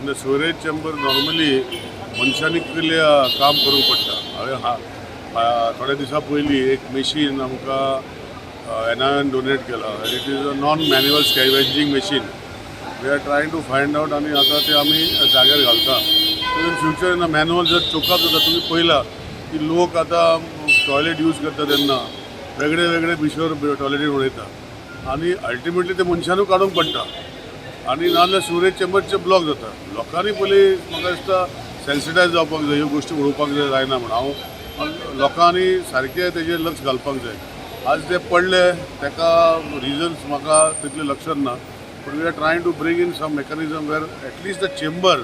The storage chamber normally मनशांनी केले काम करूंक पडटा. हांवें थोड्या दिसा पयलीं एक मशीन आमकां एनआयएन डोनेट केला. It is a non manual scavenging machine. We are trying to find out आनी आतां ते आमी जाग्यार घालता. इन फ्युचर इन मॅन्युअल जर चोकअप जाता तुम्ही पळयला की लोक आतां टॉयलेट यूज करता तेन्ना वेगळे वेगळे भितर टॉयलेटीन उडयता आनी अल्टिमेटली ते मनशानूच काडूंक पडटा आनी नाजाल्यार स्टोरेज चेंबरचे ब्लॉक जाता. लोकांनी पयलीं म्हाका दिसता सेन्सिटायज जावपाक जाय, ह्यो गोश्टी उडोवपाक जायना म्हण. हांव लोकांनी सारकें तेजेर लक्ष घालपाक जाय. आज ते पडले ताका रिजन्स म्हाका तितले लक्षांत ना, but we are trying to bring in some mechanism where at least the chamber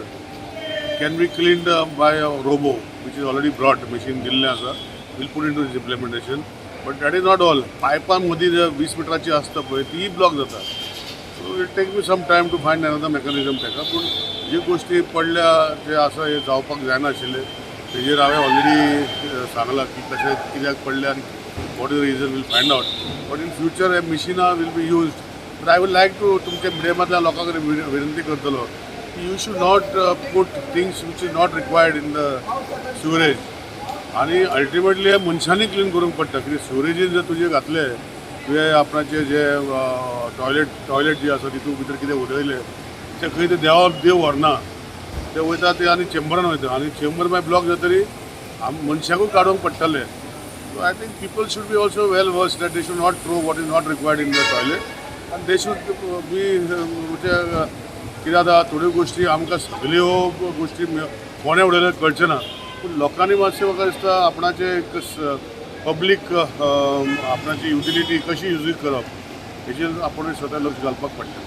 can be cleaned by a robot which is already brought. Machine दिल्लें आसा. We'll put into this implementation. But that is not all. पायपां मदीं 20 मिटराची आसता पळय तीय block जाता. So it take me some time to find another mechanism ताका. पूण ज्यो गोश्टी पडल्या जे आसा हे जावपाक जायना आशिल्ले तेजेर हांवें ऑलरेडी सांगलां की कशें कित्याक पडले आनी what is the reason. We'll find out. But in future हे मशिनां will be used. But I would like to तुमच्या मिडियमांतल्या लोकां कडेन विनंती करतलो की you should not put things which is not required in the storage. आनी अल्टिमेटली हे मनशांनी क्लीन करूंक पडटा. कित्याक स्टोरेजीन जर तुजे घातले तुवें आपणाचे जे टॉयलेट जे आसा तितूंत भितर कितें उडयलें ते खंय ते देव व्हरना. ते वयता ते आनी चेंबरान वयता आनी चेंबर मागीर ब्लॉक जातरी मनशाकूच काडूंक पडटलें. So I think people should be also well verse that they should not throw what is not required in the toilet आनी दे शूड बी कित्याक आतां थोड्यो गोश्टी आमकां सगल्यो गोश्टी कोणें उडयल्यो कळचें ना. पूण लोकांनी मातशें म्हाका दिसता आपणाचें एक पब्लीक आपणाची युटिलिटी कशी यूज करप हेचेर आपूण स्वता लक्ष घालपाक पडटा.